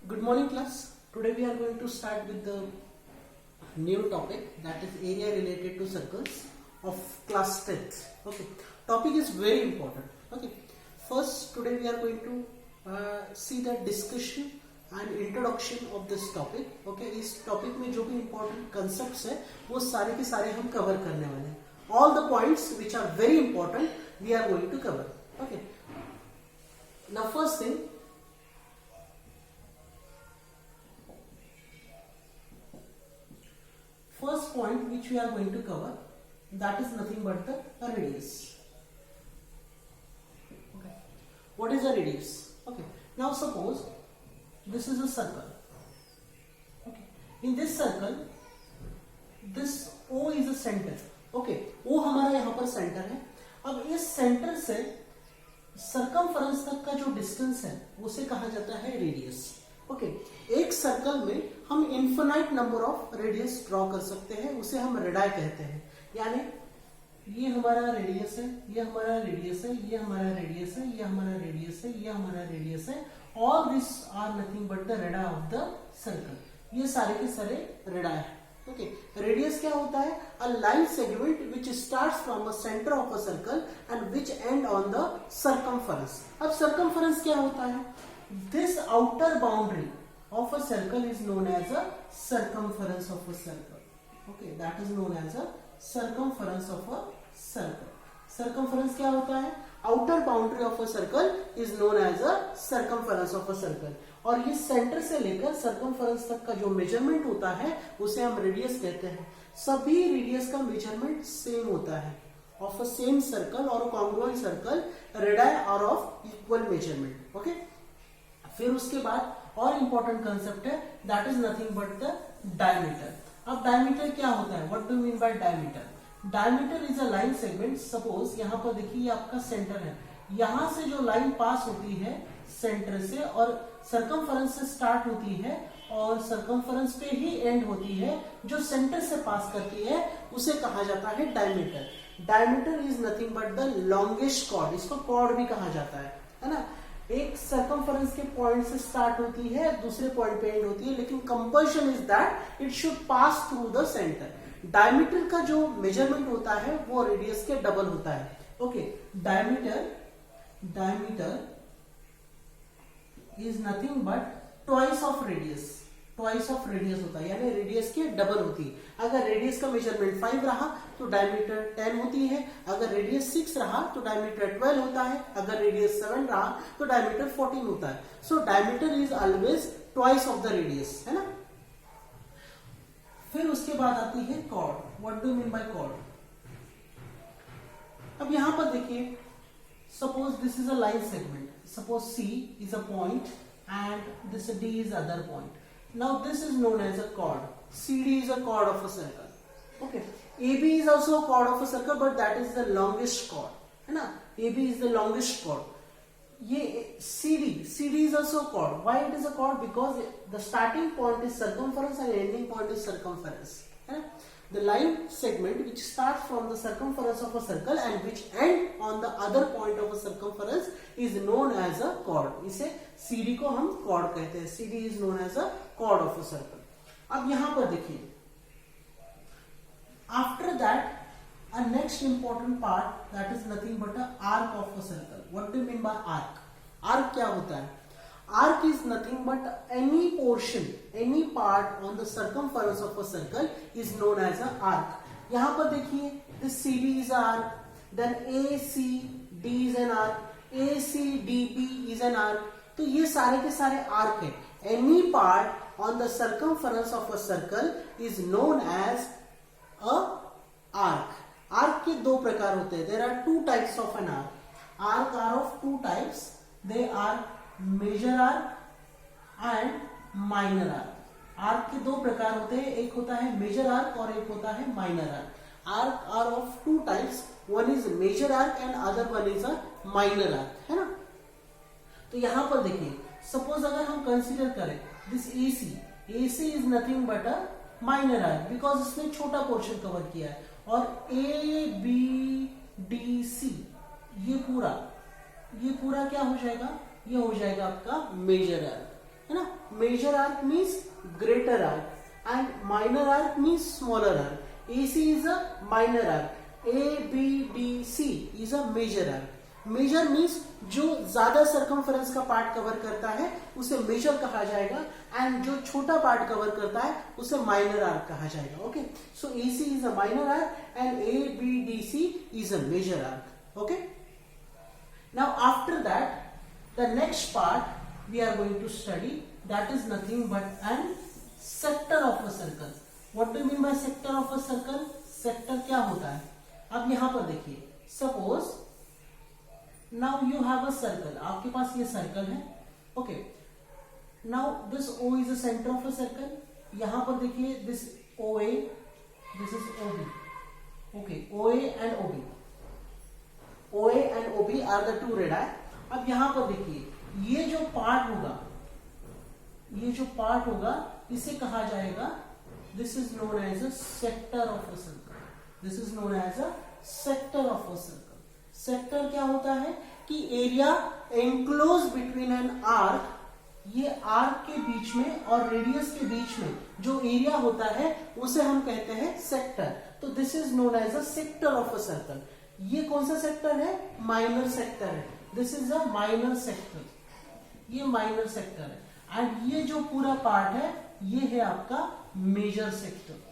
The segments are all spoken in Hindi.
Good morning class. Today we are going to start with the new topic, that is area related to circles of class 10th. Okay. Topic is very important. Okay. First today we are going to see the discussion and introduction of this topic. Okay. इस topic में जो भी important concepts है वो सारे के सारे हम cover करने वाले हैं. All the points which are very important we are going to cover. Okay. Now first thing, first point which we are going to cover, that is nothing but the radius. Okay. What is a radius? Okay. Now suppose this is a circle. Okay. In this circle, this O is a center. Okay. O हमारा यहाँ पर center है. अब इस center से circumference तक का जो distance है उसे कहा जाता है radius. ओके एक सर्कल में हम infinite number of radius draw कर सकते हैं, उसे हम रेडाई कहते हैं. यानी ये हमारा रेडियस है, ये हमारा रेडियस है, ये हमारा रेडियस है, ये हमारा रेडियस है, ये हमारा रेडियस है. All this are nothing but the radii of the circle. ये सारे के सारे रेडाई है. ओके रेडियस क्या होता है? अ line segment which starts from a centre of a circle and which and on the circumference. अब सर्कमफरेंस क्या होता है? This outer boundary of a circle is known as a circumference of a circle. Okay, that is known as a circumference of a circle. Circumference क्या होता है? Outer boundary of a circle is known as a circumference of a circle. और ये सेंटर से लेकर circumference तक का जो मेजरमेंट होता है उसे हम रेडियस कहते हैं. सभी रेडियस का मेजरमेंट सेम होता है. Of a same circle or a congruent circle, radii are of equal measurement. Okay. फिर उसके बाद और इंपॉर्टेंट कंसेप्ट है, that is nothing but the diameter. अब डायमीटर क्या होता है? What do you mean by diameter? Diameter is a line segment. Suppose यहाँ पर देखिए ये आपका सेंटर है, यहां से जो लाइन पास होती है सेंटर से और सर्कमफरेंस से स्टार्ट होती है और सर्कमफरेंस पे ही एंड होती है, जो सेंटर से पास करती है उसे कहा जाता है diameter. Diameter is nothing but the longest chord. इसको कॉर्ड भी कहा जाता है ना. एक सर्कमफरेंस के पॉइंट से स्टार्ट होती है, दूसरे पॉइंट पे एंड होती है, लेकिन compulsion is that it should pass through the centre. Diameter का जो मेजरमेंट होता है वो रेडियस के डबल होता है. Okay diameter is nothing but twice of radius. Twice of radius होता है, यानी रेडियस के डबल होती है. अगर रेडियस का मेजरमेंट 5 रहा तो डायमीटर 10 होती है. अगर रेडियस 6 रहा तो डायमीटर 12 होता है. अगर रेडियस 7 रहा तो डायमीटर 14 होता है. So diameter is always twice of the radius, है ना. फिर उसके बाद आती है chord. What do mean by chord? अब यहां पर देखिए, suppose this is a line segment. Suppose C is a point and this D is other point. Now this is known as a chord. CD is a chord of a circle. Okay. AB is also a chord of a circle, but that is the longest chord. है ना? AB is the longest chord. ये CD is also a chord. Why it is a chord? Because the starting point is circumference and ending point is circumference. है ना? The line segment which starts from the circumference of a circle and which end on the other point of a circumference is known as a chord. इसे CD को हम chord कहते हैं. CD is known as a chord of a circle. अब यहां पर देखिए, after that a next important part, that is nothing but a arc of a circle. What do you mean by arc? Arc क्या होता है? Arc is nothing but any portion, any part on the circumference of a circle is known as an arc. यहाँ पर देखिए, this CD is an arc, then ACD is an arc, ACDB is an arc. तो ये सारे के सारे arc है. Any part on the circumference of a circle is known as a arc. Arc के दो प्रकार होते हैं. There are two types of an arc. Arc are of two types. They are major arc and minor arc. Arc के दो प्रकार होते हैं, एक होता है मेजर आर्क और एक होता है minor arc. Arc are of two types. One is major arc and other one is a minor arc, है ना. तो यहां पर देखिए, सपोज अगर हम कंसीडर करें this AC is nothing but a minor arc because इसने छोटा पोर्शन कवर किया है. और ABDC ये पूरा क्या हो जाएगा? ये हो जाएगा आपका मेजर आर्क, है ना. major arc means greater arc and minor arc means smaller arc. AC is a minor arc, ABDC is a major arc. Major means जो ज्यादा सर्कमफरेंस का पार्ट कवर करता है उसे मेजर कहा जाएगा एंड जो छोटा पार्ट कवर करता है उसे माइनर आर्क कहा जाएगा. Okay, so AC is a minor arc and ABDC is a major arc. Okay, now after that the next part we are going to study, that is nothing but an sector of a circle. What do mean by sector of a circle? Sector क्या होता है? अब यहां पर देखिए, suppose now you have a circle, आपके पास ये सर्कल है. Okay, now this O is the centre of a circle. यहां पर देखिए this OA, this is OB. Okay, OA and OB, OA and OB are the two radii. अब यहां पर देखिए ये जो पार्ट होगा, ये जो पार्ट होगा इसे कहा जाएगा, this is known as a sector of a circle. This is known as a sector of a circle. Sector क्या होता है कि area enclose between an arc, ये आर्क के बीच में और रेडियस के बीच में जो एरिया होता है उसे हम कहते हैं सेक्टर. तो this is known as a sector of a circle. ये कौन सा सेक्टर है? माइनर सेक्टर है. This is a minor sector, ये माइनर सेक्टर है. एंड ये जो पूरा पार्ट है ये है आपका मेजर सेक्टर.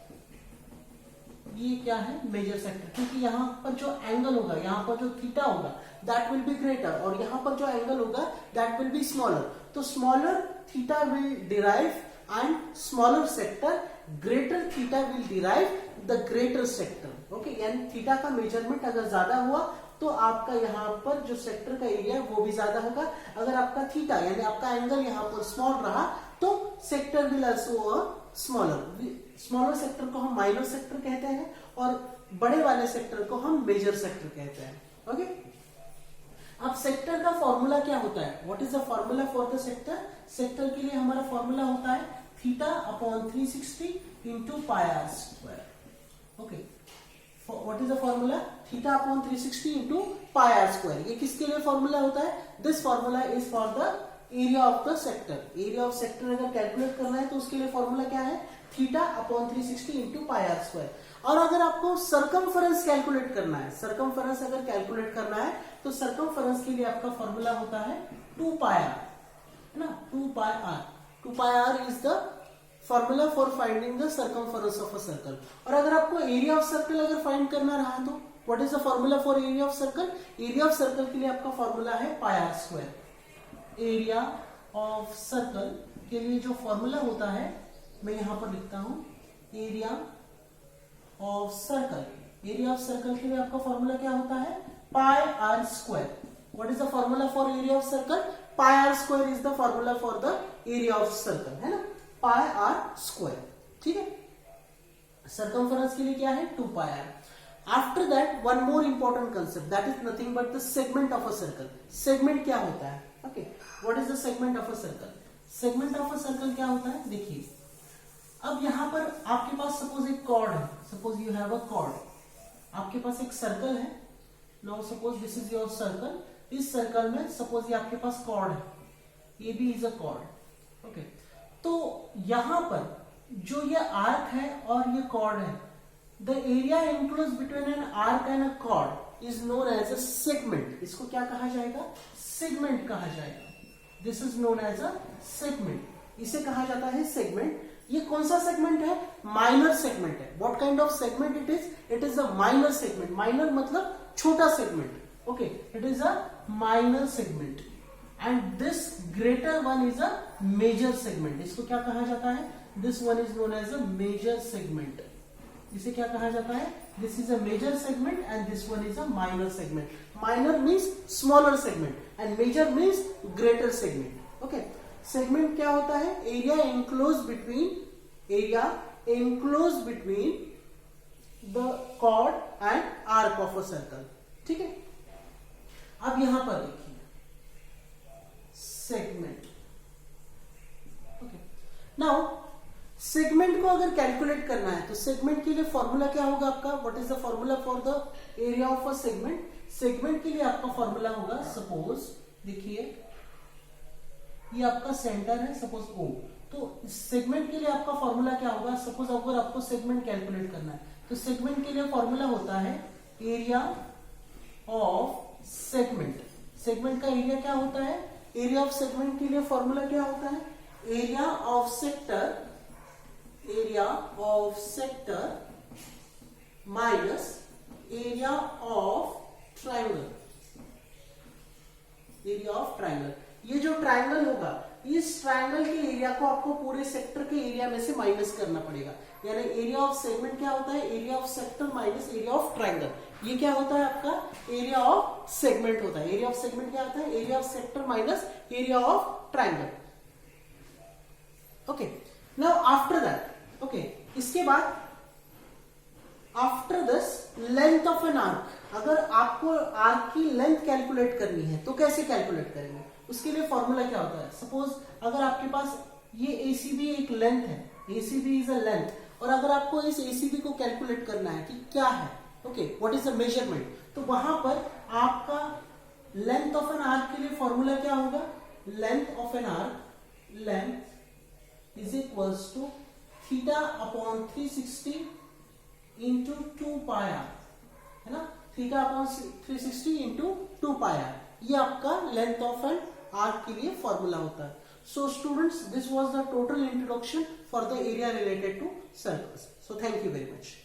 ये क्या है? Major sector. क्योंकि यहां पर जो एंगल होगा, यहां पर जो थीटा होगा दैट विल बी ग्रेटर और यहां पर जो एंगल होगा दैट विल बी स्मॉलर. तो smaller theta will derive and smaller sector, greater theta will derive the greater sector. Okay, यानी थीटा का मेजरमेंट अगर ज्यादा हुआ तो आपका यहाँ पर जो सेक्टर का एरिया है वो भी ज्यादा होगा. अगर आपका थीटा यानी आपका एंगल यहाँ पर स्मॉल रहा तो sector will also smaller. Smaller sector को हम माइनर सेक्टर कहते हैं और बड़े वाले सेक्टर को हम मेजर सेक्टर कहते हैं. ओके, अब सेक्टर का फॉर्मूला क्या होता है? What is the formula for the sector? Sector के लिए हमारा फॉर्मूला होता है theta upon 360 into pi are square. Okay, what is the formula? Theta upon 360 into pi are square. ये किसके लिए फॉर्मूला होता है? This formula is for the area of the sector. Area of sector अगर कैलकुलेट करना है तो उसके लिए फॉर्मूला क्या है? Theta upon 360 into pi are square. और अगर आपको सर्कमफरेंस कैलकुलेट करना है, सर्कमफरेंस अगर कैलकुलेट करना है तो सर्कमफरेंस के लिए आपका फॉर्मूला होता है 2 पाई आर, है ना? 2 pi R. 2 pi R is the formula for finding the circumference of a circle. और अगर आपको एरिया ऑफ सर्कल अगर फाइंड करना रहा तो what is the formula for area of circle? Area of circle के लिए आपका फॉर्मूला है pi are square. Area of circle के लिए जो फॉर्मूला होता है मैं यहां पर लिखता हूं, area of circle. Area of circle के लिए आपका फॉर्मूला क्या होता है? Pi are square. What is the formula for area of circle? Pi are square is the formula for the area of circle, है ना? Pi are square. ठीक है, सर्कमफरेंस के लिए क्या है? 2 pi r. After that one more important concept, that is nothing but the segment of a circle. Segment क्या होता है? Okay, what is the segment of a circle? Segment of a circle क्या होता है? देखिए, अब यहां पर आपके पास सपोज एक कॉर्ड है. Suppose you have a cord. आपके पास एक सर्कल है. Now suppose this is your circle. इस सर्कल में सपोज ये आपके पास कॉर्ड है, ये भी इज अ कॉर्ड. ओके, तो यहां पर जो ये आर्क है और ये कॉर्ड है, the area enclose between an arc and a chord is known as a segment. इसको क्या कहा जाएगा? सेगमेंट कहा जाएगा. This is known as a segment. इसे कहा जाता है सेगमेंट. ये कौन सा सेगमेंट है? माइनर सेगमेंट है. What kind of segment it is? It is a minor segment. Minor मतलब छोटा segment. Okay, it is a minor segment and this greater one is a major segment. इसको क्या कहा जाता है? This one is known as a major segment. इसे क्या कहा जाता है? This is a major segment and this one is a minor segment. Minor means smaller segment and major means greater segment. Okay, segment क्या होता है? Area enclose between the chord and arc of a circle. ठीक है, अब यहां पर देखिए सेगमेंट. ओके, नाउ सेगमेंट को अगर कैलकुलेट करना है तो सेगमेंट के लिए फॉर्मूला क्या होगा आपका? What is the formula for the area of a segment? Segment के लिए आपका फॉर्मूला होगा, सपोज देखिए ये आपका सेंटर है सपोज O। तो सेगमेंट के लिए आपका फॉर्मूला क्या होगा, सपोज अगर आपको सेगमेंट कैलकुलेट करना है तो सेगमेंट के लिए फॉर्मूला होता है एरिया ऑफ सेगमेंट। सेगमेंट का एरिया क्या होता है, एरिया ऑफ सेगमेंट के लिए फॉर्मूला क्या होता है, area of sector minus area of triangle. Area of triangle, ये जो ट्राइंगल होगा इस ट्राइंगल के एरिया को आपको पूरे सेक्टर के एरिया में से माइनस करना पड़ेगा। यानी एरिया ऑफ सेगमेंट क्या होता है, area of sector minus area of triangle. ये क्या होता है आपका एरिया ऑफ सेगमेंट होता है। एरिया ऑफ सेगमेंट क्या होता है, area of sector minus area of triangle. Okay, now after that, okay, इसके बाद after this length of an arc. अगर आपको आर्क की लेंथ कैलकुलेट करनी है तो कैसे कैलकुलेट करेंगे, उसके लिए फॉर्मूला क्या होता है। सपोज अगर आपके पास ये एसीबी एक लेंथ है, एसीबी इज अ लेंथ, और अगर आपको इस एसीबी को कैलकुलेट करना है कि क्या है, okay, what is the measurement, तो वहां पर आपका लेंथ ऑफ एन आर्क के लिए फॉर्मूला क्या होगा, length of an arc, length is equals to theta upon 360 into 2 pi R, है ना, theta upon 360 into 2 pi R, ये आपका लेंथ ऑफ एन आर्क के लिए फॉर्मूला होता है। So students, this was the total introduction for the area related to circles. So thank you very much.